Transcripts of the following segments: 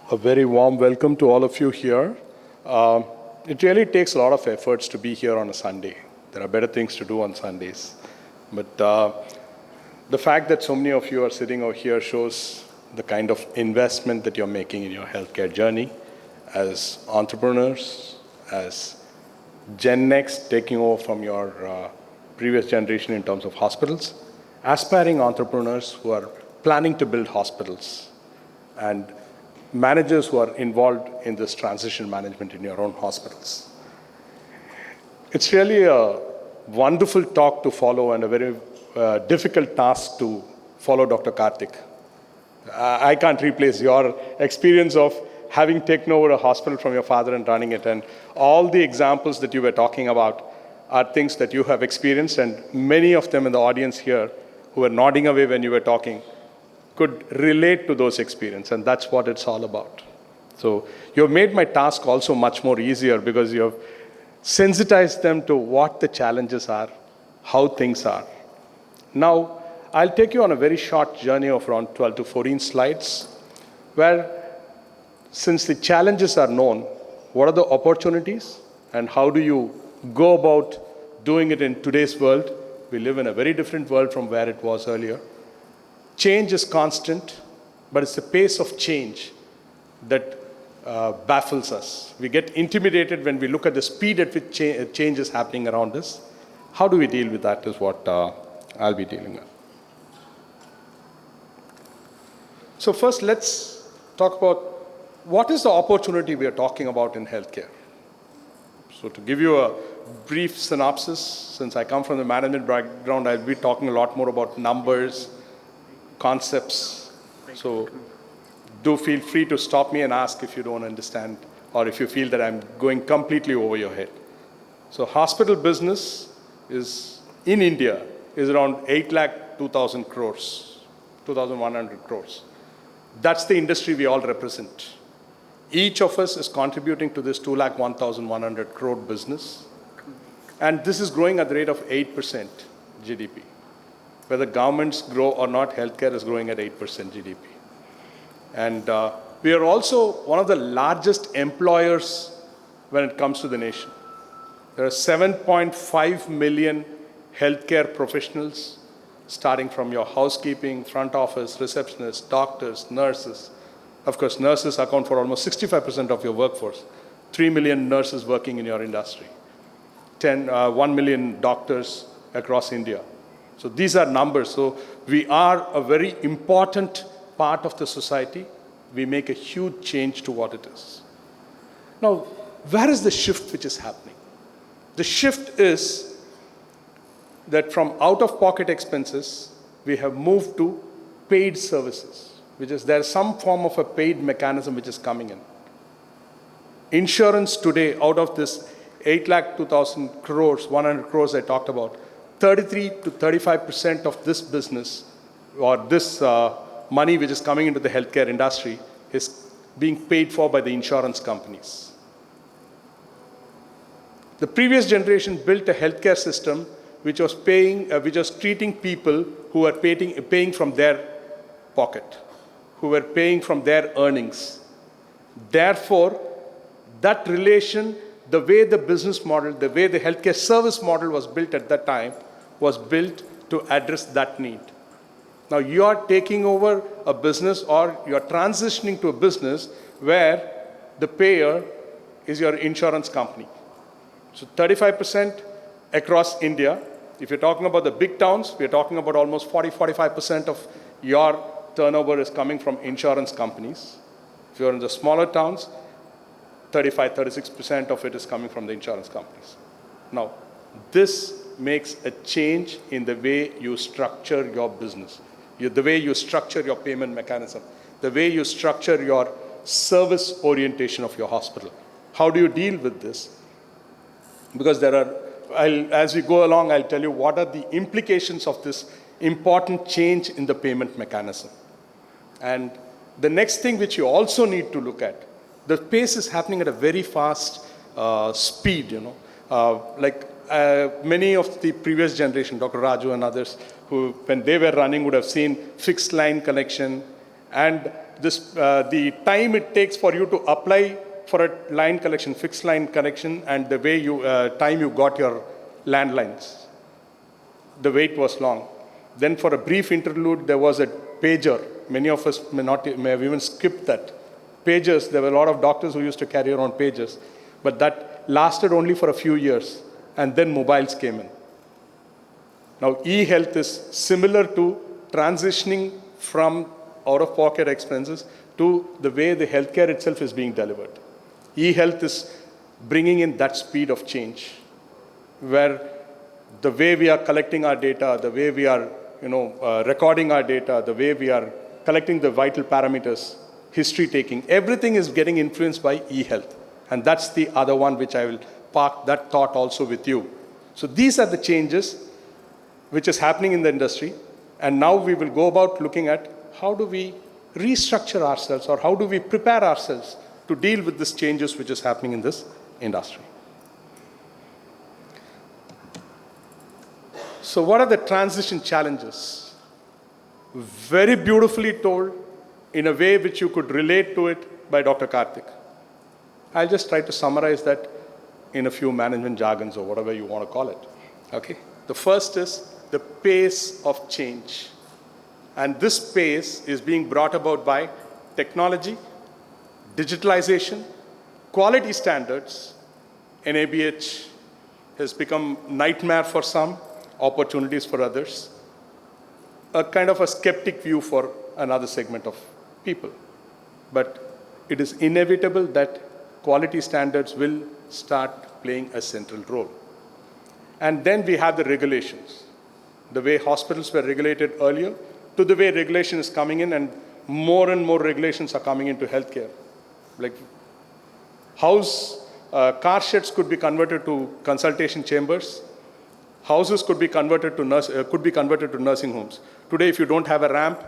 A very warm welcome to all of you here. It really takes a lot of efforts to be here on a Sunday. There are better things to do on Sundays. But the fact that so many of you are sitting over here shows the kind of investment that you're making in your healthcare journey as entrepreneurs, as Gen Next taking over from your previous generation in terms of hospitals, aspiring entrepreneurs who are planning to build hospitals, and managers who are involved in this transition management in your own hospitals. It's really a wonderful talk to follow and a very difficult task to follow, Dr. Karthik. I can't replace your experience of having taken over a hospital from your father and running it. And all the examples that you were talking about are things that you have experienced, and many of them in the audience here who were nodding away when you were talking could relate to those experiences, and that's what it's all about. So you've made my task also much more easier because you've sensitized them to what the challenges are, how things are. Now, I'll take you on a very short journey of around 12 to 14 slides, where since the challenges are known, what are the opportunities and how do you go about doing it in today's world? We live in a very different world from where it was earlier. Change is constant, but it's the pace of change that baffles us. We get intimidated when we look at the speed at which change is happening around us. How do we deal with that is what I'll be dealing with. So first, let's talk about what is the opportunity we are talking about in healthcare. So to give you a brief synopsis, since I come from the management background, I'll be talking a lot more about numbers, concepts. So do feel free to stop me and ask if you don't understand or if you feel that I'm going completely over your head. So hospital business is in India is around 8,02,000 crores, 2,100 crores. That's the industry we all represent. Each of us is contributing to this 2,01,100 crore business. And this is growing at the rate of 8% GDP. Whether governments grow or not, healthcare is growing at 8% GDP. And we are also one of the largest employers when it comes to the nation. There are 7.5 million healthcare professionals, starting from your housekeeping, front office, receptionists, doctors, nurses. Of course, nurses account for almost 65% of your workforce. 3 million nurses working in your industry. 1 million doctors across India. So these are numbers. So we are a very important part of the society. We make a huge change to what it is. Now, where is the shift which is happening? The shift is that from out-of-pocket expenses, we have moved to paid services, which is there's some form of a paid mechanism which is coming in. Insurance today, out of this 8,02,000 crores, 100 crores I talked about, 33 to 35% of this business or this money which is coming into the healthcare industry is being paid for by the insurance companies. The previous generation built a healthcare system which was treating people who were paying from their pocket, who were paying from their earnings. Therefore, that relation, the way the business model, the way the healthcare service model was built at that time, was built to address that need. Now you are taking over a business or you are transitioning to a business where the payer is your insurance company. So 35% across India. If you're talking about the big towns, we're talking about almost 45% of your turnover is coming from insurance companies. If you're in the smaller towns, 36% of it is coming from the insurance companies. Now, this makes a change in the way you structure your business, the way you structure your payment mechanism, the way you structure your service orientation of your hospital. How do you deal with this? Because as we go along, I'll tell you what are the implications of this important change in the payment mechanism. And the next thing which you also need to look at, the pace is happening at a very fast speed, many of the previous generation, Dr. Raju and others, who when they were running would have seen fixed line connection And the time it takes for you to apply for a line connection, fixed line connection, and the way time you got your landlines, the wait was long. Then for a brief interlude, there was a pager. Many of us may have even skipped that. Pagers, there were a lot of doctors who used to carry around pagers, but that lasted only for a few years, and then mobiles came in. Now, e-health is similar to transitioning from out-of-pocket expenses to the way the healthcare itself is being delivered. E-health is bringing in that speed of change, where the way we are collecting our data, the way we are recording our data, the way we are collecting the vital parameters, history taking, everything is getting influenced by e-health. And that's the other one which I will park that thought also with you. So these are the changes which is happening in the industry. And now we will go about looking at how do we restructure ourselves, or how do we prepare ourselves to deal with these changes which is happening in this industry. So what are the transition challenges? Very beautifully told in a way which you could relate to it by Dr. Karthik. I'll just try to summarize that in a few management jargons or whatever you want to call it. Okay? The first is the pace of change. And this pace is being brought about by technology, digitalization, quality standards. NABH has become nightmare for some, opportunities for others, a kind of a skeptic view for another segment of people. But it is inevitable that quality standards will start playing a central role. And then we have the regulations. The way hospitals were regulated earlier to the way regulation is coming in, and more regulations are coming into healthcare. Like car sheds could be converted to consultation chambers. Houses could be converted to nursing homes. Today, if you don't have a ramp,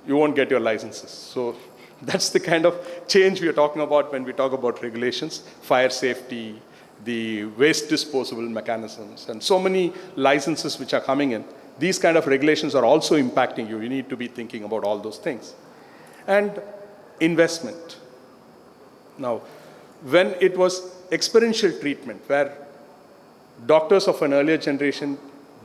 you won't get your licenses. So that's the kind of change we are talking about when we talk about regulations, fire safety, the waste disposal mechanisms, and so many licenses which are coming in. These kind of regulations are also impacting you. You need to be thinking about all those things. And investment. Now, when it was experiential treatment, where doctors of an earlier generation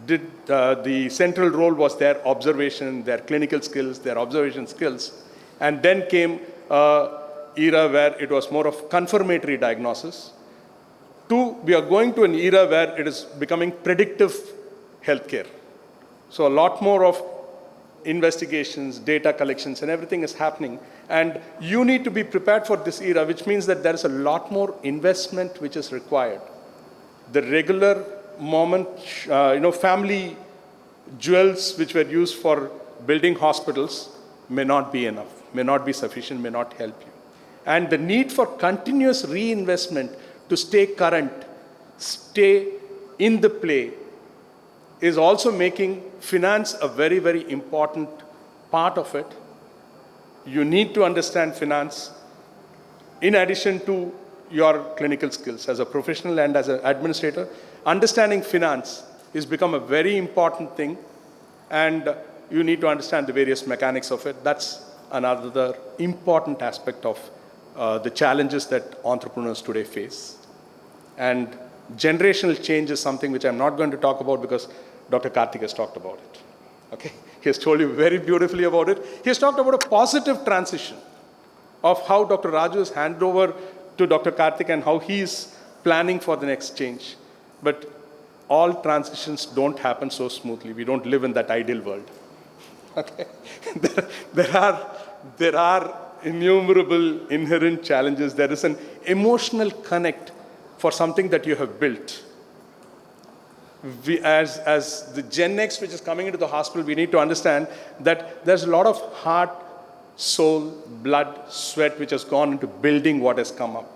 did, the central role was their observation, their clinical skills, their observation skills. And then came an era where it was more of confirmatory diagnosis. We are going to an era where it is becoming predictive healthcare. So a lot more of investigations, data collections, and everything is happening. And you need to be prepared for this era, which means that there is a lot more investment which is required. The regular family jewels which were used for building hospitals may not be enough, may not be sufficient, may not help you. And the need for continuous reinvestment to stay current, stay in the play, is also making finance a very, very important part of it. You need to understand finance in addition to your clinical skills as a professional and as an administrator. Understanding finance has become a very important thing, and you need to understand the various mechanics of it. That's another important aspect of the challenges that entrepreneurs today face. And generational change is something which I'm not going to talk about because Dr. Karthik has talked about it. Okay? He has told you very beautifully about it. He has talked about a positive transition of how Dr. Raju has handed over to Dr. Karthik and how he is planning for the next change. But all transitions don't happen so smoothly. We don't live in that ideal world. Okay? There are innumerable inherent challenges. There is an emotional connect for something that you have built. As the Gen X which is coming into the hospital, we need to understand that there's a lot of heart, soul, blood, sweat which has gone into building what has come up.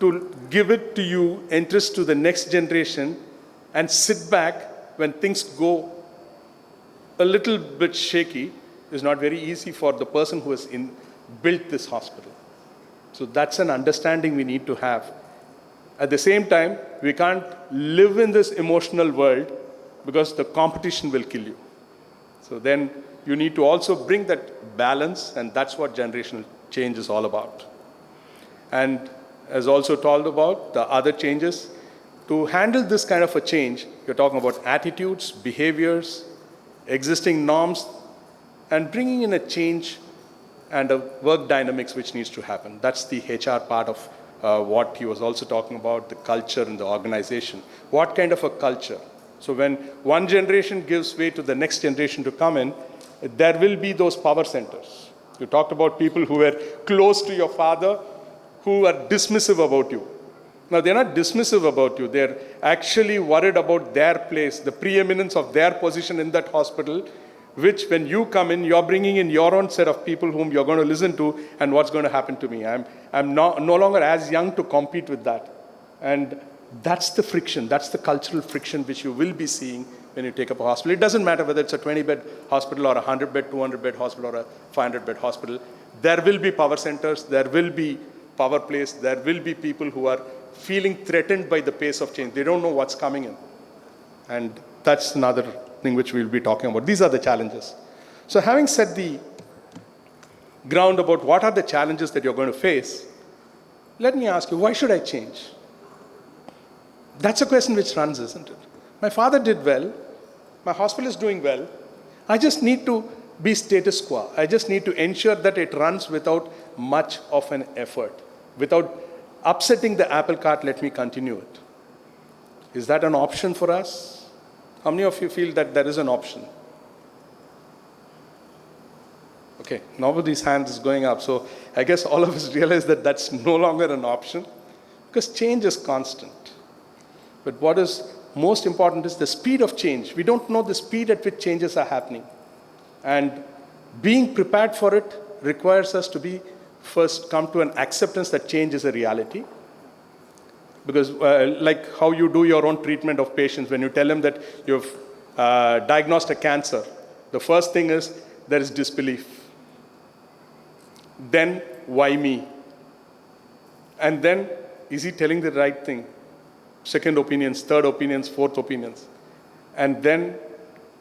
To give it to you, entrust to the next generation, and sit back when things go a little bit shaky is not very easy for the person who has built this hospital. So that's an understanding we need to have. At the same time, we can't live in this emotional world because the competition will kill you. So then you need to also bring that balance, and that's what generational change is all about. And as also told about the other changes, to handle this kind of a change, you're talking about attitudes, behaviors, existing norms, and bringing in a change and a work dynamics which needs to happen. That's the HR part of what he was also talking about, the culture in the organization. What kind of a culture? So when one generation gives way to the next generation to come in, there will be those power centers. You talked about people who were close to your father, who are dismissive about you. Now, they're not dismissive about you. They're actually worried about their place, the preeminence of their position in that hospital, which when you come in, you're bringing in your own set of people whom you're going to listen to and what's going to happen to me. I'm no longer as young to compete with that. And that's the friction. That's the cultural friction which you will be seeing when you take up a hospital. It doesn't matter whether it's a 20-bed hospital or a 100-bed, 200-bed hospital or a 500-bed hospital. There will be power centers. There will be power plays. There will be people who are feeling threatened by the pace of change. They don't know what's coming in. And that's another thing which we'll be talking about. These are the challenges. So having set the ground about what are the challenges that you're going to face, let me ask you, why should I change? That's a question which runs, isn't it? My father did well. My hospital is doing well. I just need to be status quo. I just need to ensure that it runs without much of an effort. Without upsetting the apple cart, let me continue it. Is that an option for us? How many of you feel that there is an option? Okay, nobody's hand is going up. So I guess all of us realize that that's no longer an option because change is constant. But what is most important is the speed of change. We don't know the speed at which changes are happening. And being prepared for it requires us to be first come to an acceptance that change is a reality. Because like how you do your own treatment of patients, when you tell them that you've diagnosed a cancer, the first thing is there is disbelief. Then, why me? And then, is he telling the right thing? Second opinions, third opinions, fourth opinions. And then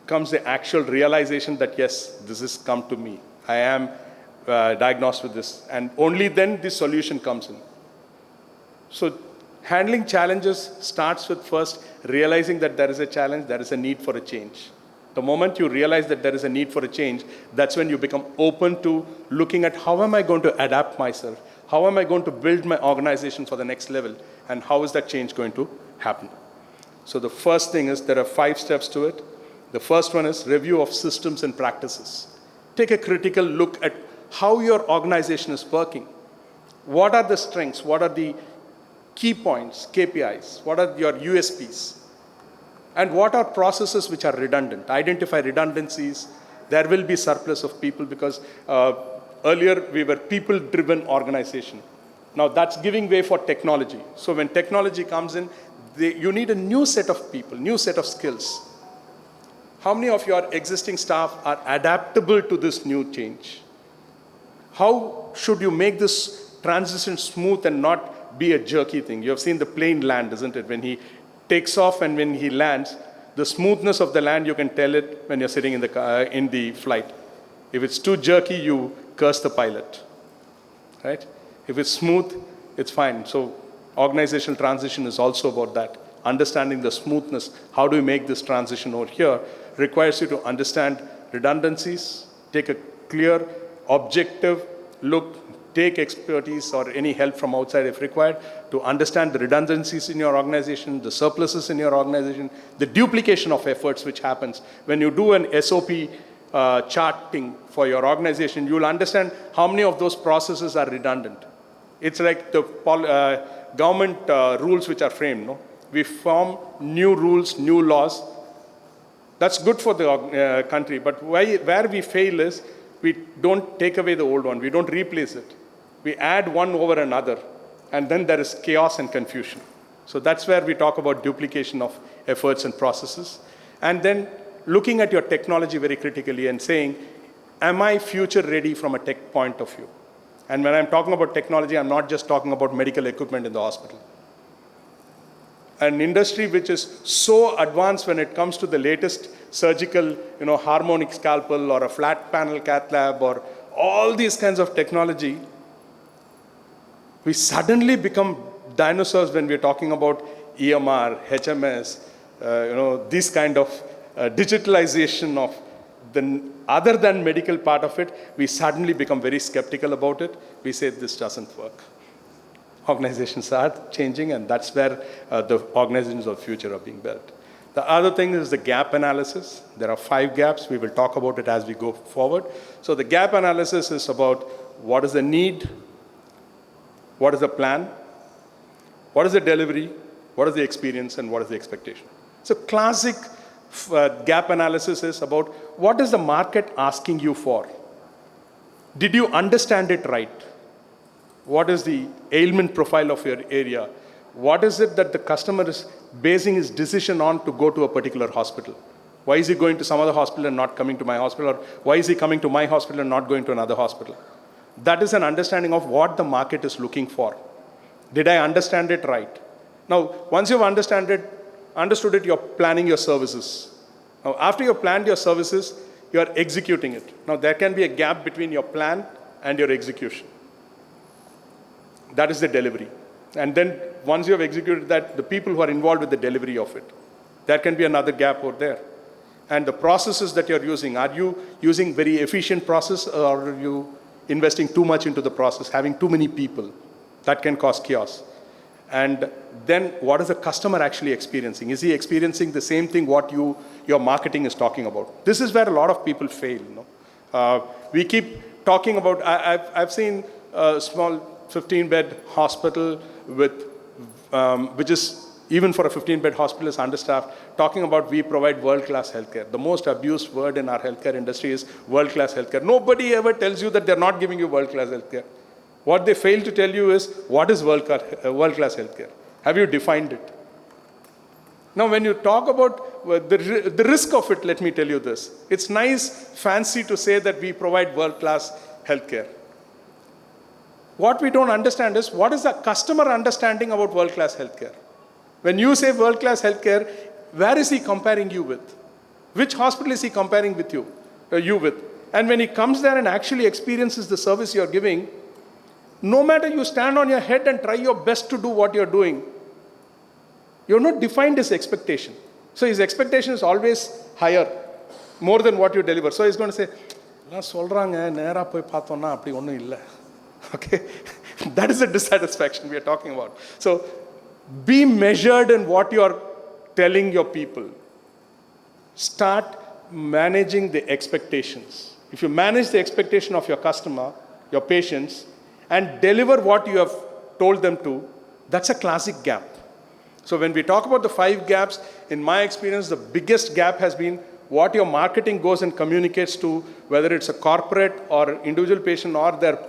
comes the actual realization that, yes, this has come to me. I am diagnosed with this. And only then the solution comes in. So handling challenges starts with first realizing that there is a challenge, there is a need for a change. The moment you realize that there is a need for a change, that's when you become open to looking at how am I going to adapt myself? How am I going to build my organization for the next level? And how is that change going to happen? So the first thing is there are 5 steps to it. The first one is review of systems and practices. Take a critical look at how your organization is working. What are the strengths? What are the key points, KPIs? What are your USPs? And what are processes which are redundant? Identify redundancies. There will be surplus of people because earlier we were people-driven organization. Now that's giving way for technology. So when technology comes in, you need a new set of people, new set of skills. How many of your existing staff are adaptable to this new change? How should you make this transition smooth and not be a jerky thing? You have seen the plane land, isn't it? When he takes off and when he lands, the smoothness of the land, you can tell it when you're sitting in the flight. If it's too jerky, you curse the pilot, right? If it's smooth, it's fine. So organizational transition is also about that. Understanding the smoothness, how do we make this transition over here, requires you to understand redundancies, take a clear, objective look, take expertise or any help from outside if required to understand the redundancies in your organization, the surpluses in your organization, the duplication of efforts which happens. When you do an SOP charting for your organization, you'll understand how many of those processes are redundant. It's like the government rules which are framed. No? We form new rules, new laws. That's good for the country, but where we fail is we don't take away the old one. We don't replace it. We add one over another, and then there is chaos and confusion. So that's where we talk about duplication of efforts and processes. And then looking at your technology very critically and saying, am I future ready from a tech point of view? And when I'm talking about technology, I'm not just talking about medical equipment in the hospital. an industry which is so advanced when it comes to the latest surgical, harmonic scalpel or a flat panel cath lab or all these kinds of technology, we suddenly become dinosaurs when we're talking about EMR, HMS, this kind of digitalization of the other than medical part of it. We suddenly become very skeptical about it. We say this doesn't work. Organizations are changing, and that's where the organizations of the future are being built. The other thing is the gap analysis. There are 5 gaps. We will talk about it as we go forward. So the gap analysis is about what is the need, what is the plan, what is the delivery, what is the experience, and what is the expectation. So classic gap analysis is about what is the market asking you for? Did you understand it right? What is the ailment profile of your area? What is it that the customer is basing his decision on to go to a particular hospital? Why is he going to some other hospital and not coming to my hospital? Or why is he coming to my hospital and not going to another hospital? That is an understanding of what the market is looking for. Did I understand it right? Now, once you've understood it, you're planning your services. Now, after you've planned your services, you're executing it. Now, there can be a gap between your plan and your execution. That is the delivery. And then once you have executed that, the people who are involved with the delivery of it, there can be another gap over there. And the processes that you're using, are you using very efficient process, or are you investing too much into the process, having too many people? That can cause chaos. And then what is the customer actually experiencing? Is he experiencing the same thing what your marketing is talking about? This is where a lot of people fail. We keep talking about, I've seen a small 15-bed hospital which is, even for a 15-bed hospital, is understaffed, talking about we provide world-class healthcare. The most abused word in our healthcare industry is world-class healthcare. Nobody ever tells you that they're not giving you world-class healthcare. What they fail to tell you is, what is world-class healthcare? Have you defined it? Now, when you talk about the risk of it, let me tell you this. It's nice, fancy to say that we provide world-class healthcare. What we don't understand is, what is the customer understanding about world-class healthcare? When you say world-class healthcare, where is he comparing you with? Which hospital is he comparing with you with? And when he comes there and actually experiences the service you're giving, no matter you stand on your head and try your best to do what you're doing, you're not defined his expectation. So his expectation is always higher, more than what you deliver. So he's going to say, okay? That is the dissatisfaction we are talking about. So be measured in what you are telling your people. Start managing the expectations. If you manage the expectation of your customer, your patients, and deliver what you have told them to, that's a classic gap. So when we talk about the 5 gaps, in my experience, the biggest gap has been what your marketing goes and communicates to, whether it's a corporate or individual patient or their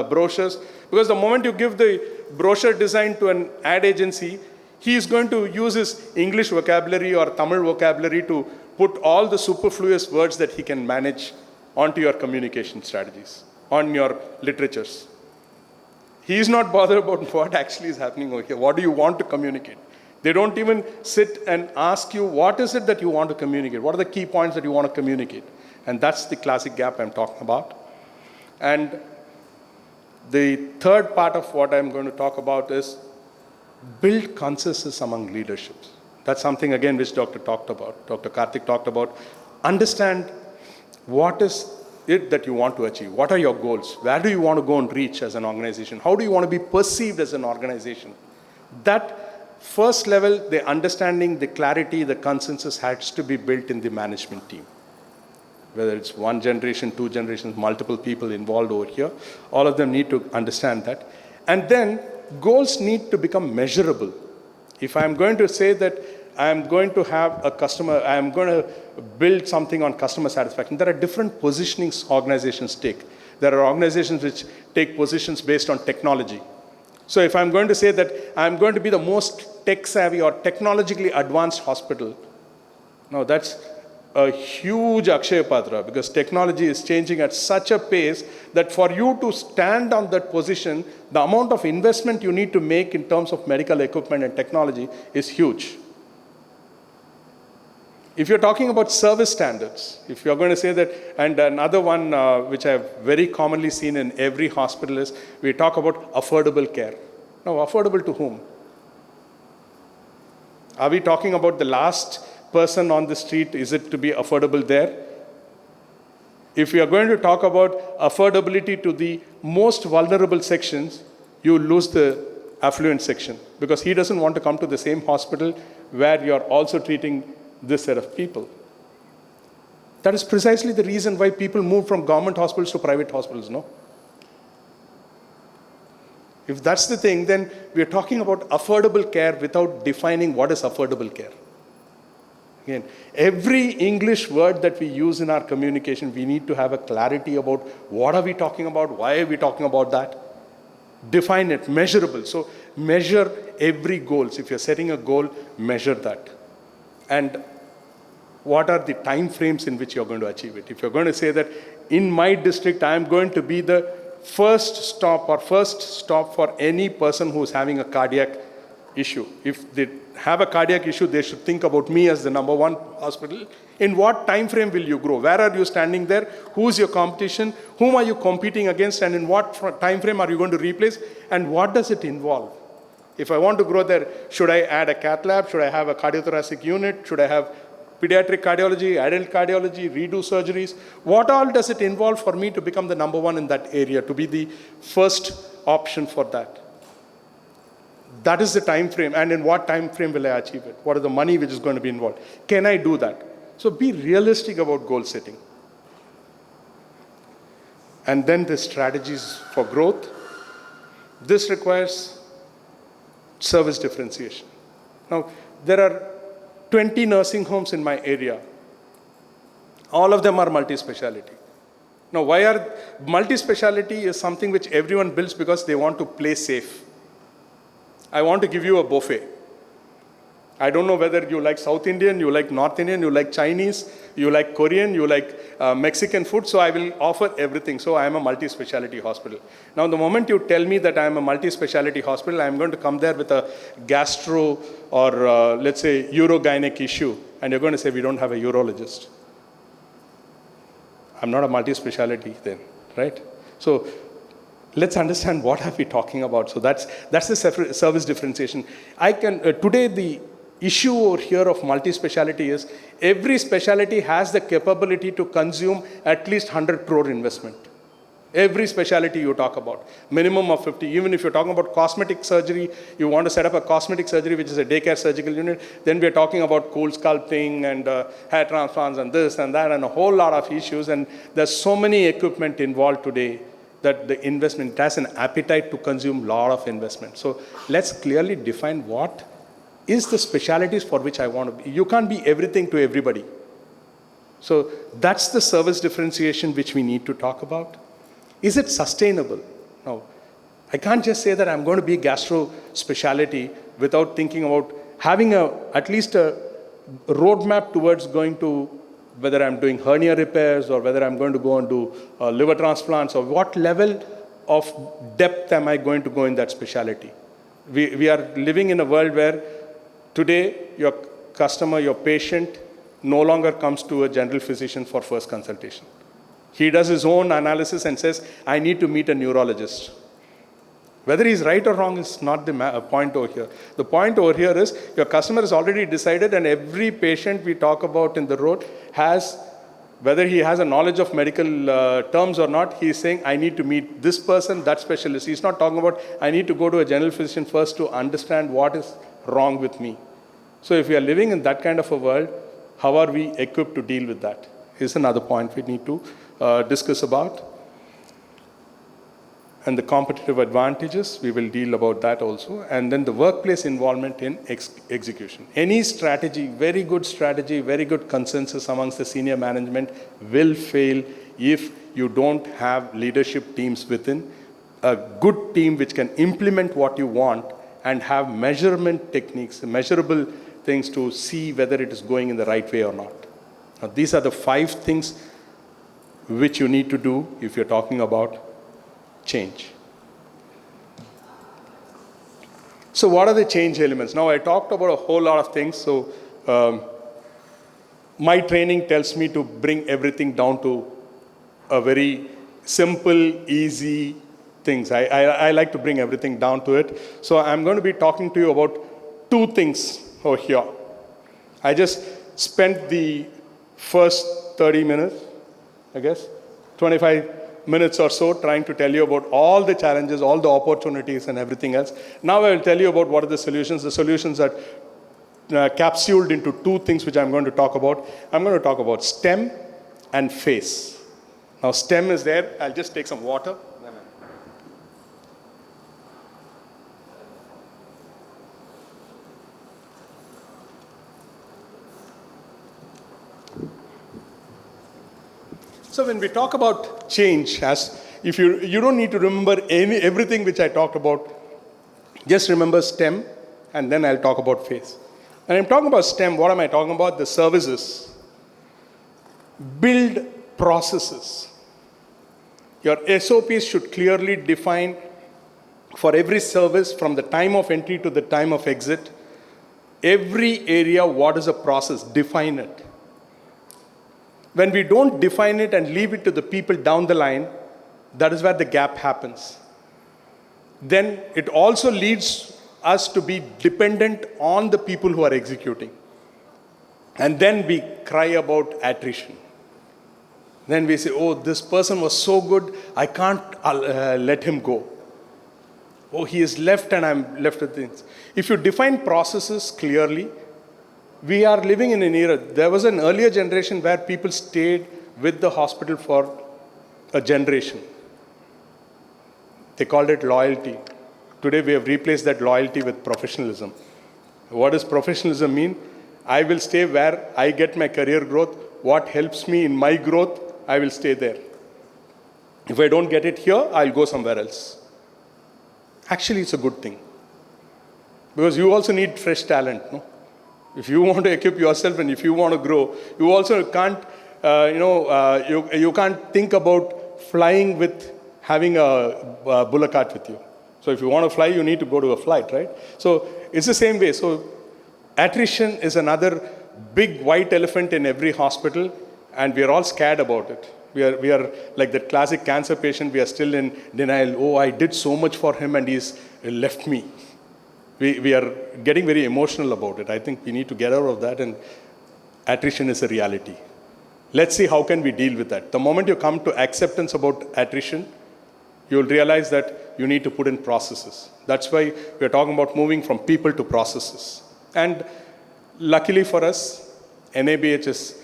brochures. Because the moment you give the brochure design to an ad agency, he is going to use his English vocabulary or Tamil vocabulary to put all the superfluous words that he can manage onto your communication strategies, on your literatures. He is not bothered about what actually is happening over here. What do you want to communicate? They don't even sit and ask you, what is it that you want to communicate? What are the key points that you want to communicate? And that's the classic gap I'm talking about. And the third part of what I'm going to talk about is build consensus among leaderships. That's something, again, which Dr. Karthik talked about. Understand what is it that you want to achieve. What are your goals? Where do you want to go and reach as an organization? How do you want to be perceived as an organization? That first level, the understanding, the clarity, the consensus has to be built in the management team. Whether it's 1 generation, 2 generations, multiple people involved over here, all of them need to understand that. And then goals need to become measurable. If I'm going to say that I'm going to have a customer, I'm going to build something on customer satisfaction, there are different positionings organizations take. There are organizations which take positions based on technology. So if I'm going to say that I'm going to be the most tech-savvy or technologically advanced hospital, no, that's a huge Akshaya Patra because technology is changing at such a pace that for you to stand on that position, the amount of investment you need to make in terms of medical equipment and technology is huge. If you're talking about service standards, if you're going to say that, and another one which I've very commonly seen in every hospital is, we talk about affordable care. Now, affordable to whom? Are we talking about the last person on the street? Is it to be affordable there? If we are going to talk about affordability to the most vulnerable sections, you lose the affluent section because he doesn't want to come to the same hospital where you're also treating this set of people. That is precisely the reason why people move from government hospitals to private hospitals, no? If that's the thing, then we're talking about affordable care without defining what is affordable care. Again, every English word that we use in our communication, we need to have a clarity about what are we talking about, why are we talking about that. Define it, measurable. So measure every goal. So if you're setting a goal, measure that. And what are the time frames in which you're going to achieve it? If you're going to say that in my district, I'm going to be the first stop for any person who's having a cardiac issue. If they have a cardiac issue, they should think about me as the number one hospital. In what time frame will you grow? Where are you standing there? Who's your competition? Whom are you competing against? And in what time frame are you going to replace? And what does it involve? If I want to grow there, should I add a cath lab? Should I have a cardiothoracic unit? Should I have pediatric cardiology, adult cardiology, redo surgeries? What all does it involve for me to become the number one in that area, to be the first option for that? That is the time frame. And in what time frame will I achieve it? What is the money which is going to be involved? Can I do that? So be realistic about goal setting. And then the strategies for growth. This requires service differentiation. Now, there are 20 nursing homes in my area. All of them are multi-speciality. Now, why are multi-speciality is something which everyone builds because they want to play safe. I want to give you a buffet. I don't know whether you like South Indian, you like North Indian, you like Chinese, you like Korean, you like Mexican food, so I will offer everything. So I am a multi-speciality hospital. Now, the moment you tell me that I am a multi-speciality hospital, I am going to come there with a gastro or let's say urogynec issue, and you're going to say we don't have a urologist. I'm not a multi-speciality then, right? So let's understand what are we talking about. So that's the service differentiation. I can today the issue over here of multi-speciality is every specialty has the capability to consume at least 100 crore investment. Every specialty you talk about, minimum of 50. Even if you're talking about cosmetic surgery, you want to set up a cosmetic surgery, which is a daycare surgical unit, then we're talking about cool sculpting and hair transplants and this and that and a whole lot of issues. And there's so many equipment involved today that the investment has an appetite to consume a lot of investment. So let's clearly define what is the specialties for which I want to be. You can't be everything to everybody. So that's the service differentiation which we need to talk about. Is it sustainable? No. I can't just say that I'm going to be gastro specialty without thinking about having at least a roadmap towards going to whether I'm doing hernia repairs or whether I'm going to go and do liver transplants, or what level of depth am I going to go in that specialty. We are living in a world where today your customer, your patient, no longer comes to a general physician for first consultation. He does his own analysis and says, I need to meet a neurologist. Whether he's right or wrong is not the point over here. The point over here is your customer has already decided, and every patient we talk about in the road has, whether he has a knowledge of medical terms or not, he's saying, I need to meet this person, that specialist. He's not talking about, I need to go to a general physician first to understand what is wrong with me. So if we are living in that kind of a world, how are we equipped to deal with that? Is another point we need to discuss about. And the competitive advantages, we will deal about that also. And then the workplace involvement in execution. Any strategy, very good consensus amongst the senior management will fail if you don't have leadership teams within. A good team which can implement what you want and have measurement techniques, measurable things to see whether it is going in the right way or not. Now, these are the 5 things which you need to do if you're talking about change. So what are the change elements? Now, I talked about a whole lot of things. So my training tells me to bring everything down to a very simple, easy things. I like to bring everything down to it. So I'm going to be talking to you about 2 things over here. I just spent the first 30 minutes, I guess, 25 minutes or so trying to tell you about all the challenges, all the opportunities and everything else. Now I will tell you about what are the solutions. The solutions are capsuled into 2 things which I'm going to talk about. I'm going to talk about STEM and FACE. Now STEM is there. I'll just take some water. So when we talk about change, as if you don't need to remember everything which I talked about, just remember STEM, and then I'll talk about FACE. And I'm talking about STEM, what am I talking about? The services. Build processes. Your SOPs should clearly define for every service from the time of entry to the time of exit, every area, what is a process, define it. When we don't define it and leave it to the people down the line, that is where the gap happens. Then it also leads us to be dependent on the people who are executing. And then we cry about attrition. Then we say, oh, this person was so good, I can't let him go. Oh, he is left and I'm left with things. If you define processes clearly, we are living in an era. There was an earlier generation where people stayed with the hospital for a generation. They called it loyalty. Today we have replaced that loyalty with professionalism. What does professionalism mean? I will stay where I get my career growth. What helps me in my growth, I will stay there. If I don't get it here, I'll go somewhere else. Actually, it's a good thing. Because you also need fresh talent, no? If you want to equip yourself and if you want to grow, you also can't, you can't think about flying with having a bullock cart with you. So if you want to fly, you need to go to a flight, right? So it's the same way. So attrition is another big white elephant in every hospital, and we are all scared about it. We are like that classic cancer patient. We are still in denial. Oh, I did so much for him and he's left me. We are getting very emotional about it. I think we need to get out of that, and attrition is a reality. Let's see how can we deal with that. The moment you come to acceptance about attrition, you'll realize that you need to put in processes. That's why we're talking about moving from people to processes. And luckily for us, NABH is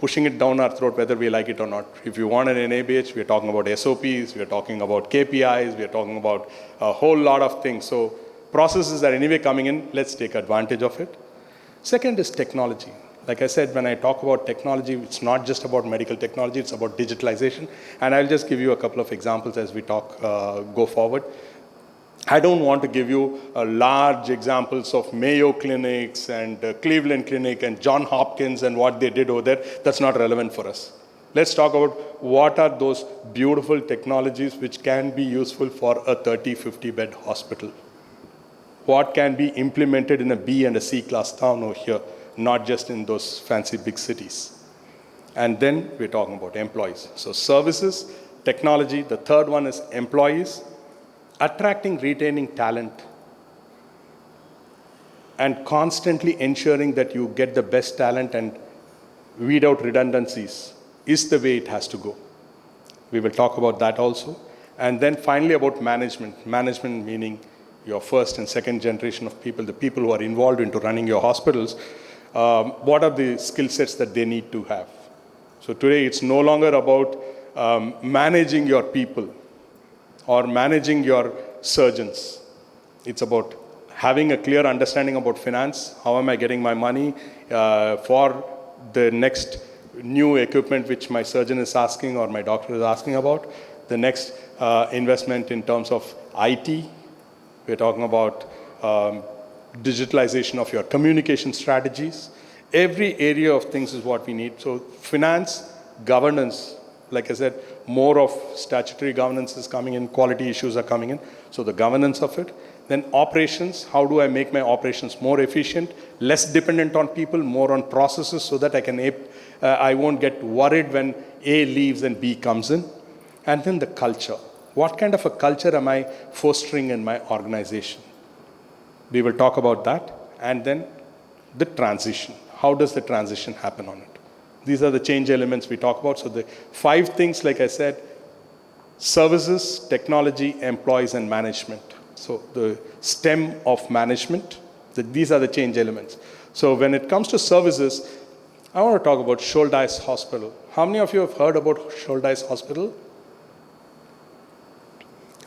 pushing it down our throat whether we like it or not. If you want an NABH, we're talking about SOPs, we're talking about KPIs, we're talking about a whole lot of things. So processes are anyway coming in, let's take advantage of it. Second is technology. Like I said, when I talk about technology, it's not just about medical technology, it's about digitalization. And I'll just give you a couple of examples as we go forward. I don't want to give you large examples of Mayo clinics and Cleveland Clinic and John Hopkins and what they did over there. That's not relevant for us. Let's talk about what are those beautiful technologies which can be useful for a 30, 50 bed hospital. What can be implemented in a B and a C class town over here, not just in those fancy big cities. And then we're talking about employees. So services, technology. The third one is employees. Attracting, retaining talent. And constantly ensuring that you get the best talent and weed out redundancies is the way it has to go. We will talk about that also. And then finally about management. Management meaning your first and second generation of people, the people who are involved into running your hospitals. What are the skill sets that they need to have? So today it's no longer about managing your people or managing your surgeons. It's about having a clear understanding about finance. How am I getting my money for the next new equipment which my surgeon is asking or my doctor is asking about? The next investment in terms of IT. We're talking about digitalization of your communication strategies. every area of things is what we need. So finance, governance, like I said, more of statutory governance is coming in, quality issues are coming in. So the governance of it. Then operations, how do I make my operations more efficient, less dependent on people, more on processes so that I won't get worried when A leaves and B comes in. And then the culture. What kind of a culture am I fostering in my organization? We will talk about that. And then the transition. How does the transition happen on it? These are the change elements we talk about. So the 5 things, like I said, services, technology, employees, and management. So the stem of management, these are the change elements. So when it comes to services, I want to talk about Shouldice Hospital. How many of you have heard about Shouldice Hospital?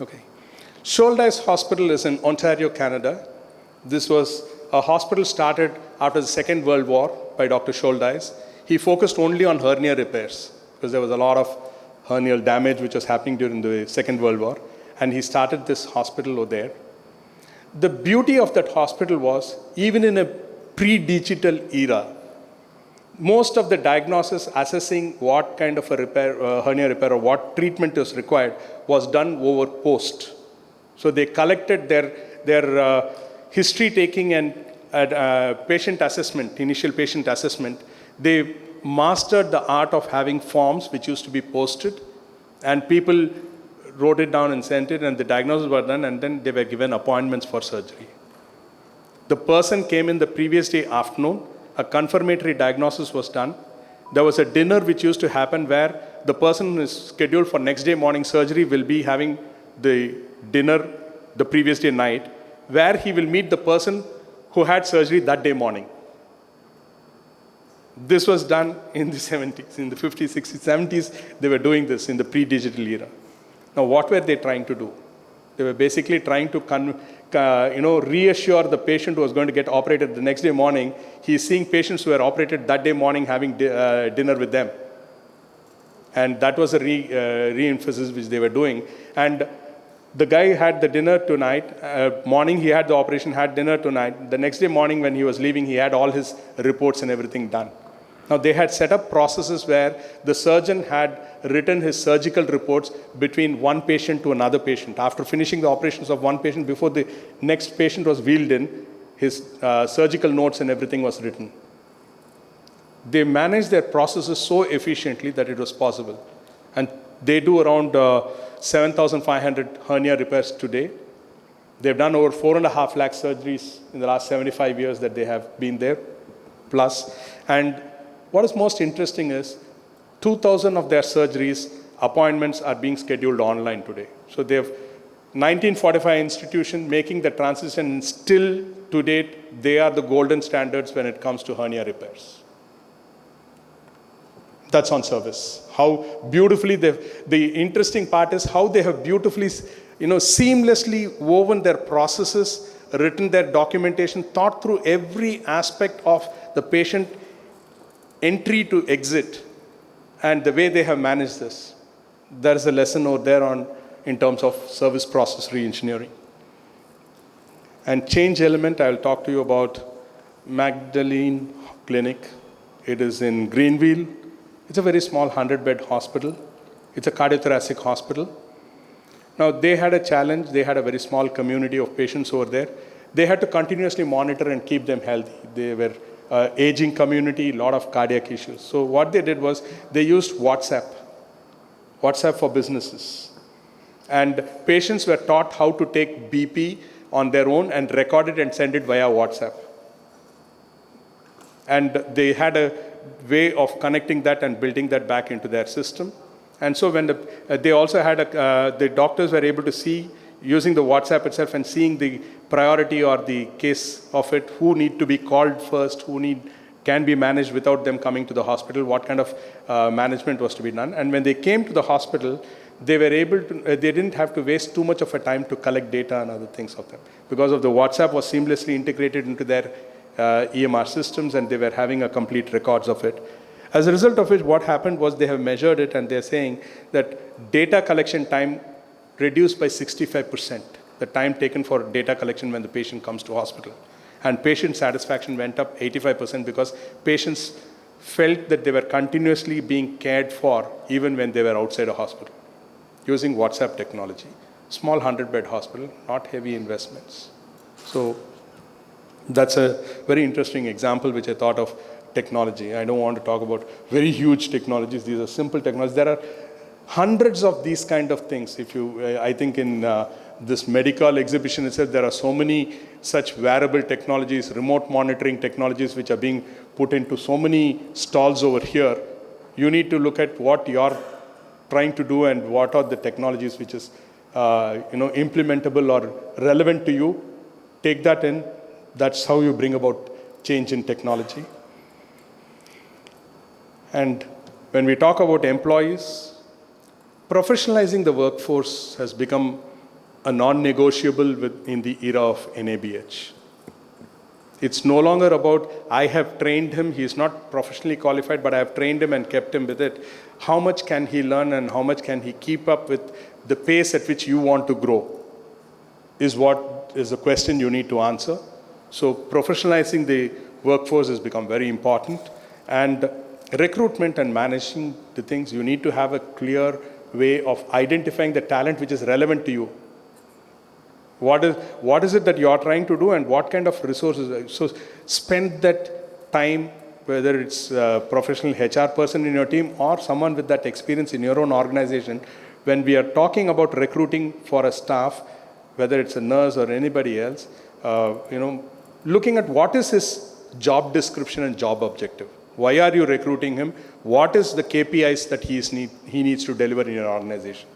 Okay. Shouldice Hospital is in Ontario, Canada. This was a hospital started after the Second World War by Dr. Shouldice. He focused only on hernia repairs because there was a lot of hernial damage which was happening during the Second World War. And he started this hospital over there. The beauty of that hospital was, even in a pre-digital era, most of the diagnosis assessing what kind of a repair, hernia repair or what treatment is required was done over post. So they collected their history taking and patient assessment, initial patient assessment. They mastered the art of having forms which used to be posted, and people wrote it down and sent it, and the diagnosis were done, and then they were given appointments for surgery. The person came in the previous day afternoon, a confirmatory diagnosis was done. There was a dinner which used to happen where the person who is scheduled for next day morning surgery will be having the dinner the previous day night, where he will meet the person who had surgery that day morning. This was done in the 70s, in the 50s, 60s, 70s, they were doing this in the pre-digital era. Now, what were they trying to do? They were basically trying to reassure the patient who was going to get operated the next day morning. He's seeing patients who were operated that day morning having dinner with them. And that was a re-emphasis which they were doing. And the guy had the dinner tonight. Morning he had the operation, had dinner tonight. The next day morning when he was leaving, he had all his reports and everything done. Now, they had set up processes where the surgeon had written his surgical reports between one patient to another patient. After finishing the operations of one patient, before the next patient was wheeled in, his surgical notes and everything was written. They managed their processes so efficiently that it was possible. And they do around 7,500 hernia repairs today. They've done over 4.5 lakh surgeries in the last 75 years that they have been there, plus. And what is most interesting is 2,000 of their surgeries, appointments are being scheduled online today. So they have 1945 institution making the transition, and still to date, they are the golden standards when it comes to hernia repairs. That's on service. How beautifully the interesting part is how they have beautifully, seamlessly woven their processes, written their documentation, thought through every aspect of the patient entry to exit, and the way they have managed this. There is a lesson over there in terms of service process re-engineering. And change element, I will talk to you about Magdalene Clinic. It is in Greenville. It's a very small 100-bed hospital. It's a cardiothoracic hospital. Now, they had a challenge. They had a very small community of patients over there. They had to continuously monitor and keep them healthy. They were aging community, a lot of cardiac issues. So what they did was they used WhatsApp for businesses. And patients were taught how to take BP on their own and record it and send it via WhatsApp. And they had a way of connecting that and building that back into their system. And so when they also had the doctors were able to see, using the WhatsApp itself and seeing the priority or the case of it, who need to be called first, can be managed without them coming to the hospital, what kind of management was to be done. And when they came to the hospital, they were able to, they didn't have to waste too much of a time to collect data and other things of them. Because of the WhatsApp was seamlessly integrated into their EMR systems, and they were having a complete records of it. As a result of which, what happened was they have measured it, and they're saying that data collection time reduced by 65%, the time taken for data collection when the patient comes to hospital. And patient satisfaction went up 85% because patients felt that they were continuously being cared for even when they were outside a hospital using WhatsApp technology. Small 100-bed hospital, not heavy investments. So that's a very interesting example which I thought of technology. I don't want to talk about very huge technologies. These are simple technologies. There are hundreds of these kind of things. If you, I think in this Medicall exhibition itself, there are so many such wearable technologies, remote monitoring technologies which are being put into so many stalls over here. You need to look at what you're trying to do and what are the technologies which is implementable or relevant to you. Take that in. That's how you bring about change in technology. And when we talk about employees, professionalizing the workforce has become a non-negotiable in the era of NABH. It's no longer about, I have trained him, he's not professionally qualified, but I have trained him and kept him with it. How much can he learn and how much can he keep up with the pace at which you want to grow is what is the question you need to answer. So professionalizing the workforce has become very important. And recruitment and managing the things, you need to have a clear way of identifying the talent which is relevant to you. What is it that you are trying to do and what kind of resources? So spend that time, whether it's a professional HR person in your team or someone with that experience in your own organization. When we are talking about recruiting for a staff, whether it's a nurse or anybody else, looking at what is his job description and job objective. Why are you recruiting him? What is the KPIs that he needs to deliver in your organization?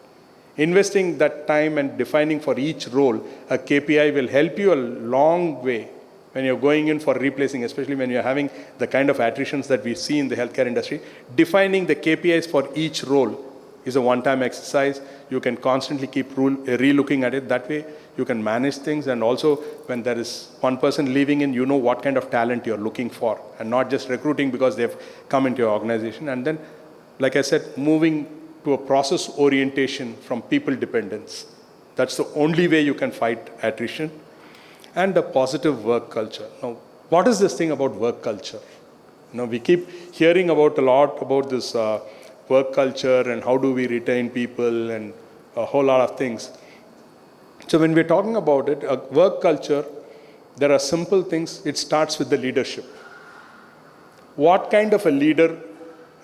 Investing that time and defining for each role a KPI will help you a long way when you're going in for replacing, especially when you're having the kind of attritions that we see in the healthcare industry. Defining the KPIs for each role is a one-time exercise. You can constantly keep re-looking at it. That way you can manage things, and also when there is one person leaving in, you know what kind of talent you're looking for and not just recruiting because they've come into your organization. And then, like I said, moving to a process orientation from people dependence. That's the only way you can fight attrition. And a positive work culture. Now, what is this thing about work culture? We keep hearing about a lot about this work culture and how do we retain people and a whole lot of things. So when we're talking about it, a work culture, there are simple things. It starts with the leadership. What kind of a leader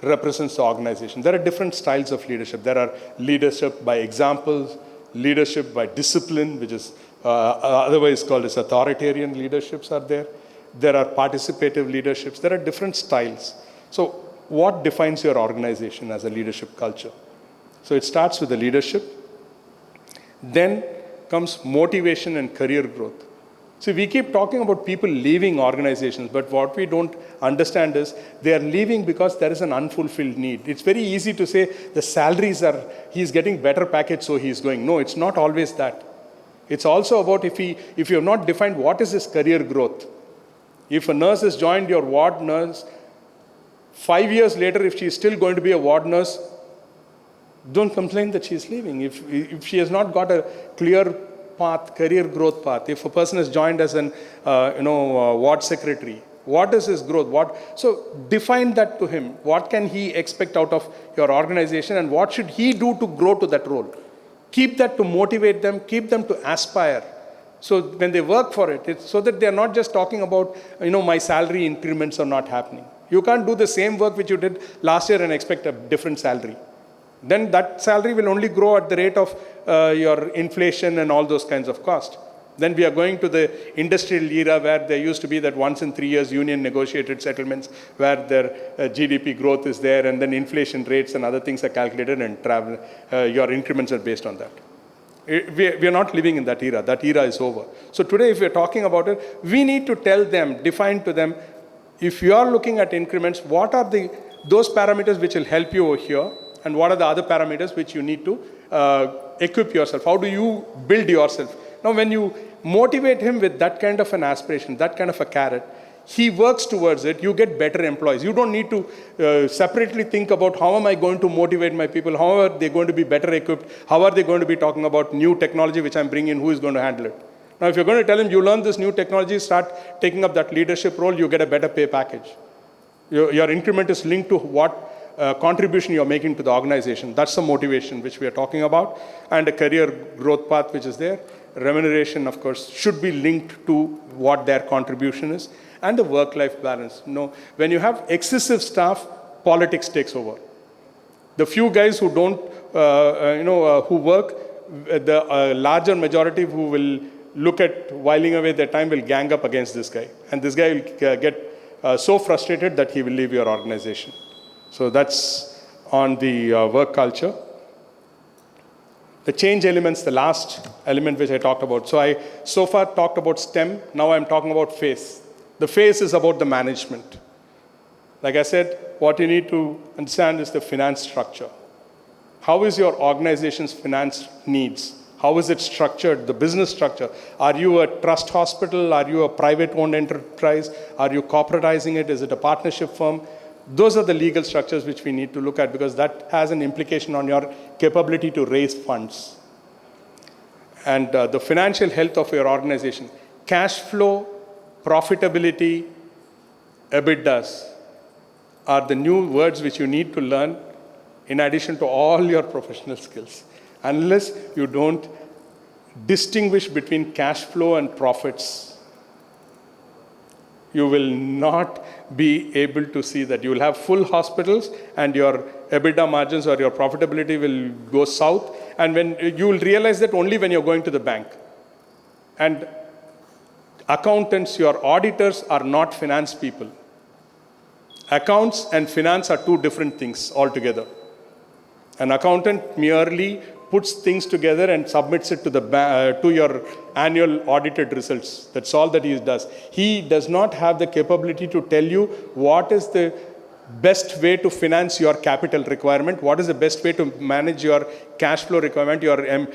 represents the organization? There are different styles of leadership. There are leadership by examples, leadership by discipline, which is otherwise called as authoritarian leaderships are there. There are participative leaderships. There are different styles. So what defines your organization as a leadership culture? So it starts with the leadership. Then comes motivation and career growth. See, we keep talking about people leaving organizations, but what we don't understand is they are leaving because there is an unfulfilled need. It's very easy to say the salaries are, he's getting better package, so he's going. No, it's not always that. It's also about if you have not defined what is his career growth. If a nurse has joined your ward nurse, 5 years later, if she is still going to be a ward nurse, don't complain that she is leaving. If she has not got a clear path, career growth path, if a person has joined as an ward secretary, what is his growth? So define that to him. What can he expect out of your organization and what should he do to grow to that role? Keep that to motivate them, keep them to aspire. So when they work for it, it's so that they're not just talking about, my salary increments are not happening. You can't do the same work which you did last year and expect a different salary. Then that salary will only grow at the rate of your inflation and all those kinds of costs. Then we are going to the industrial era where there used to be that once in 3 years union negotiated settlements where their GDP growth is there and then inflation rates and other things are calculated and your increments are based on that. We are not living in that era. That era is over. So today if we are talking about it, we need to tell them, define to them, if you are looking at increments, what are those parameters which will help you over here and what are the other parameters which you need to equip yourself? How do you build yourself? Now, when you motivate him with that kind of an aspiration, that kind of a carrot, he works towards it, you get better employees. You don't need to separately think about how am I going to motivate my people, how are they going to be better equipped, how are they going to be talking about new technology which I'm bringing in, who is going to handle it. Now, if you're going to tell him, you learn this new technology, start taking up that leadership role, you get a better pay package. Your increment is linked to what contribution you're making to the organization. That's the motivation which we are talking about. And a career growth path which is there. Remuneration, of course, should be linked to what their contribution is. And the work-life balance. When you have excessive staff, politics takes over. The few guys who don't, who work, the larger majority who will look at whiling away their time will gang up against this guy. And this guy will get so frustrated that he will leave your organization. So that's on the work culture. The change elements, the last element which I talked about. So I so far talked about STEM, now I'm talking about FACE. The FACE is about the management. Like I said, what you need to understand is the finance structure. How is your organization's finance needs? How is it structured, the business structure? Are you a trust hospital? Are you a private-owned enterprise? Are you corporatizing it? Is it a partnership firm? Those are the legal structures which we need to look at because that has an implication on your capability to raise funds. And the financial health of your organization. Cash flow, profitability, EBITDAs are the new words which you need to learn in addition to all your professional skills. Unless you don't distinguish between cash flow and profits, you will not be able to see that. You will have full hospitals and your EBITDA margins or your profitability will go south. And when you will realize that only when you're going to the bank. And accountants, your auditors are not finance people. Accounts and finance are two different things altogether. An accountant merely puts things together and submits it to your annual audited results. That's all that he does. He does not have the capability to tell you what is the best way to finance your capital requirement, what is the best way to manage your cash flow requirement, your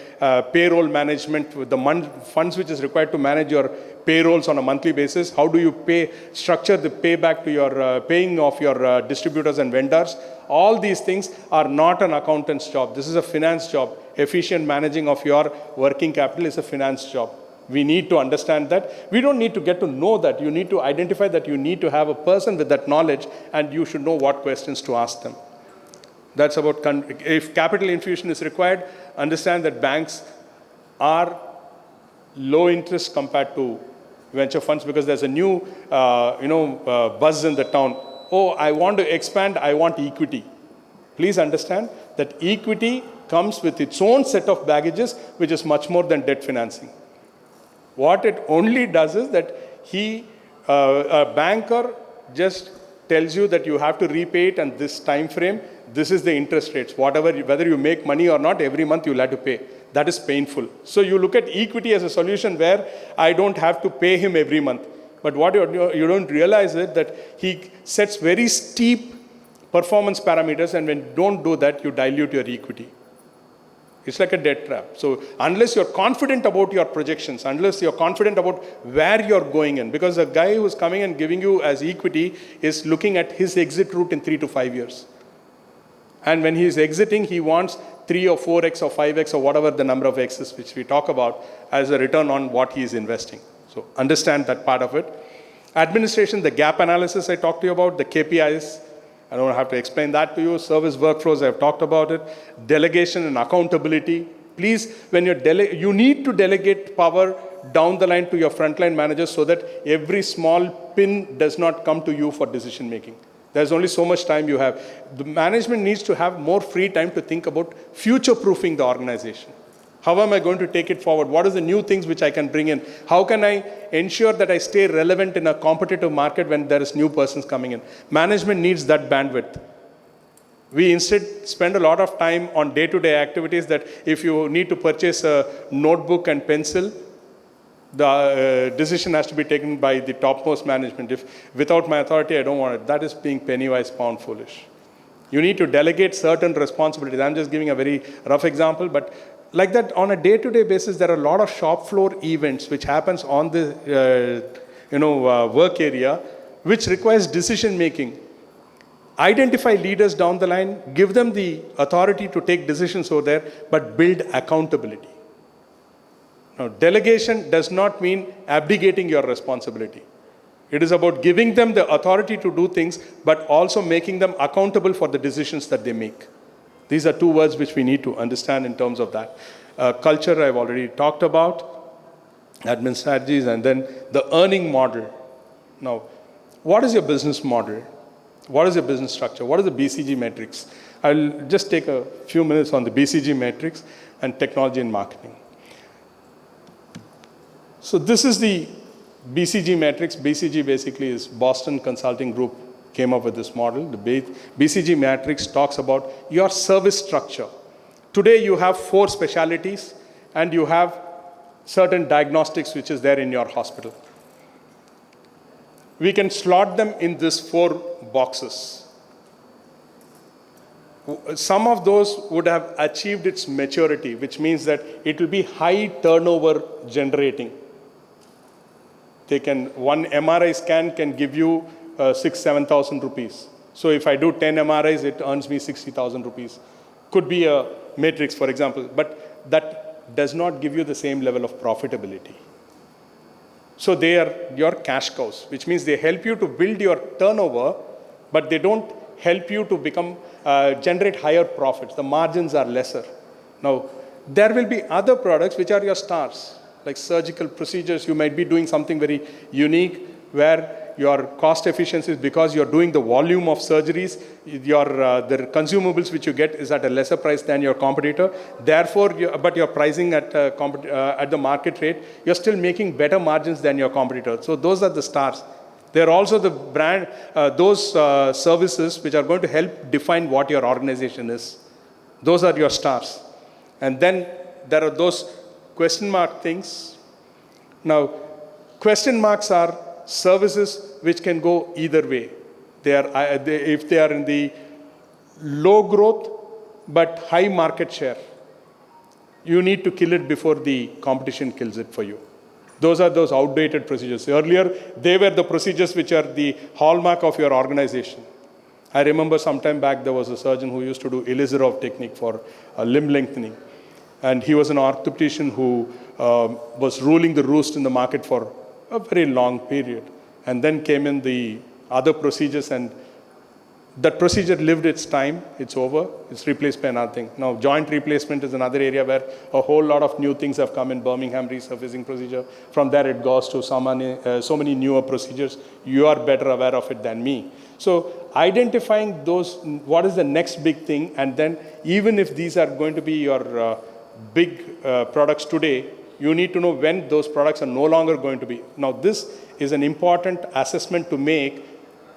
payroll management, with the funds which is required to manage your payrolls on a monthly basis, how do you structure the payback to your paying of your distributors and vendors. All these things are not an accountant's job. This is a finance job. Efficient managing of your working capital is a finance job. We need to understand that. We don't need to get to know that. You need to identify that you need to have a person with that knowledge and you should know what questions to ask them. That's about, if capital infusion is required, understand that banks are low interest compared to venture funds because there's a new buzz in the town. Oh, I want to expand, I want equity. Please understand that equity comes with its own set of baggages, which is much more than debt financing. What it only does is that a banker just tells you that you have to repay it and this time frame, this is the interest rates. Whether you make money or not, every month you'll have to pay. That is painful. So you look at equity as a solution where I don't have to pay him every month. But what you don't realize is that he sets very steep performance parameters, and when you don't do that, you dilute your equity. It's like a debt trap. So unless you're confident about your projections, unless you're confident about where you're going in, because the guy who's coming and giving you as equity is looking at his exit route in 3 to 5 years. And when he's exiting, he wants 3 or 4x or 5x or whatever the number of x's which we talk about as a return on what he is investing. So understand that part of it. Administration, the gap analysis I talked to you about, the KPIs, I don't have to explain that to you. Service workflows, I've talked about it. Delegation and accountability. Please, when you need to delegate power down the line to your frontline managers so that every small pin does not come to you for decision making. There's only so much time you have. The management needs to have more free time to think about future-proofing the organization. How am I going to take it forward? What are the new things which I can bring in? How can I ensure that I stay relevant in a competitive market when there is new persons coming in? Management needs that bandwidth. We instead spend a lot of time on day-to-day activities that if you need to purchase a notebook and pencil, the decision has to be taken by the topmost management. If without my authority, I don't want it. That is being penny-wise, pound-foolish. You need to delegate certain responsibilities. I'm just giving a very rough example, but like that, on a day-to-day basis, there are a lot of shop floor events which happens on the work area, which requires decision-making. Identify leaders down the line, give them the authority to take decisions over there, but build accountability. Now, delegation does not mean abdicating your responsibility. It is about giving them the authority to do things, but also making them accountable for the decisions that they make. These are two words which we need to understand in terms of that. Culture, I've already talked about, admin strategies, and then the earning model. Now, what is your business model? What is your business structure? What is the BCG matrix? I'll just take a few minutes on the BCG matrix and technology and marketing. So this is the BCG matrix. BCG basically is Boston Consulting Group came up with this model. The BCG matrix talks about your service structure. Today you have 4 specialties and you have certain diagnostics which is there in your hospital. We can slot them in these 4 boxes. Some of those would have achieved its maturity, which means that it will be high turnover generating. One MRI scan can give you 6,000-7,000 rupees. So if I do 10 MRIs, it earns me 60,000 rupees. Could be a matrix, for example, but that does not give you the same level of profitability. So they are your cash cows, which means they help you to build your turnover, but they don't help you to generate higher profits. The margins are lesser. Now, there will be other products which are your stars, like surgical procedures. You might be doing something very unique where your cost efficiency is because you're doing the volume of surgeries, the consumables which you get is at a lesser price than your competitor. Therefore, but you're pricing at the market rate, you're still making better margins than your competitor. So those are the stars. They're also the brand, those services which are going to help define what your organization is. Those are your stars. And then there are those question mark things. Now, question marks are services which can go either way. If they are in the low growth but high market share, you need to kill it before the competition kills it for you. Those are those outdated procedures. Earlier, they were the procedures which are the hallmark of your organization. I remember some time back there was a surgeon who used to do Elizarov technique for limb lengthening. And he was an orthopedician who was ruling the roost in the market for a very long period. And then came in the other procedures, and that procedure lived its time. It's over. It's replaced by another thing. Now, joint replacement is another area where a whole lot of new things have come in. Birmingham resurfacing procedure. From there, it goes to so many newer procedures. You are better aware of it than me. So, identifying those, what is the next big thing, and then even if these are going to be your big products today, you need to know when those products are no longer going to be. Now, this is an important assessment to make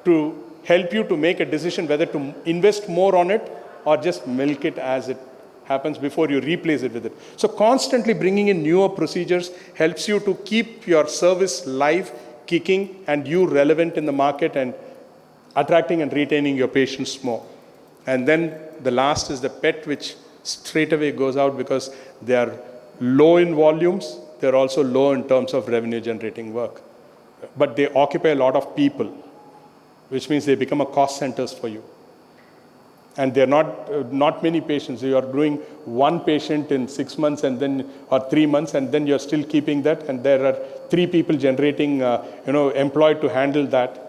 to help you to make a decision whether to invest more on it or just milk it as it happens before you replace it with it. So constantly bringing in newer procedures helps you to keep your service live, kicking, and you relevant in the market and attracting and retaining your patients more. And then the last is the pet, which straight away goes out because they are low in volumes. They're also low in terms of revenue generating work. But they occupy a lot of people, which means they become a cost centers for you. And they're not many patients. You are doing one patient in 6 months or 3 months, and then you're still keeping that. And there are 3 people generating, employed to handle that.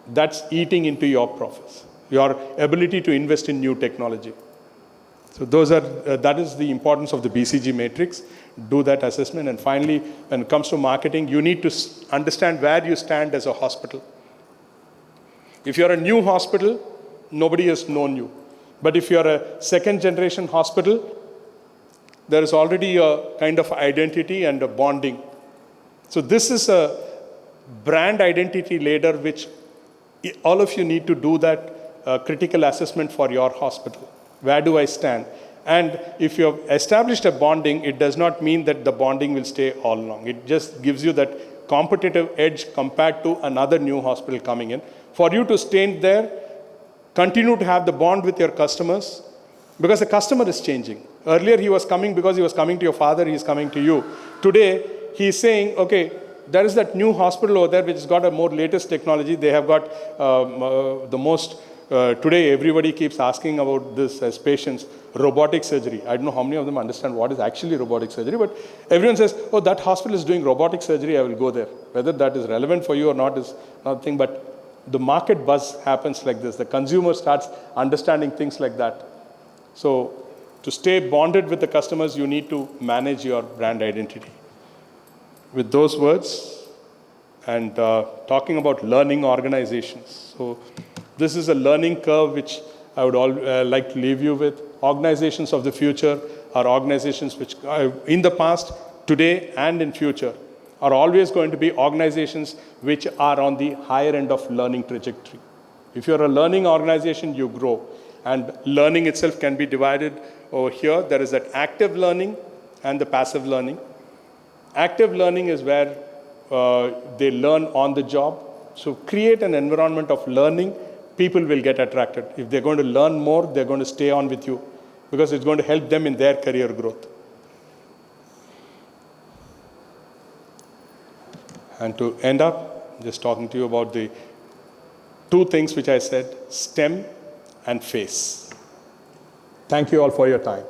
That's eating into your profits, your ability to invest in new technology. So that is the importance of the BCG matrix. Do that assessment. And finally, when it comes to marketing, you need to understand where you stand as a hospital. If you're a new hospital, nobody has known you. But if you're a second generation hospital, there is already a kind of identity and a bonding. So this is a brand identity ladder which all of you need to do that critical assessment for your hospital. Where do I stand? And if you have established a bonding, it does not mean that the bonding will stay all along. It just gives you that competitive edge compared to another new hospital coming in. For you to stay there, continue to have the bond with your customers, because the customer is changing. Earlier he was coming because he was coming to your father, he is coming to you. Today, he is saying, okay, there is that new hospital over there which has got a more latest technology. They have got the most today everybody keeps asking about this as patients, robotic surgery. I don't know how many of them understand what is actually robotic surgery, but everyone says, oh, that hospital is doing robotic surgery, I will go there. Whether that is relevant for you or not is another thing, but the market buzz happens like this. The consumer starts understanding things like that. So to stay bonded with the customers, you need to manage your brand identity. With those words, and talking about learning organizations. So this is a learning curve which I would like to leave you with. Organizations of the future are organizations which in the past, today, and in future are always going to be organizations which are on the higher end of learning trajectory. If you're a learning organization, you grow. And learning itself can be divided over here. There is that active learning and the passive learning. Active learning is where they learn on the job. So create an environment of learning, people will get attracted. If they're going to learn more, they're going to stay on with you because it's going to help them in their career growth. And to end up, just talking to you about the two things which I said, STEM and FACE. Thank you all for your time.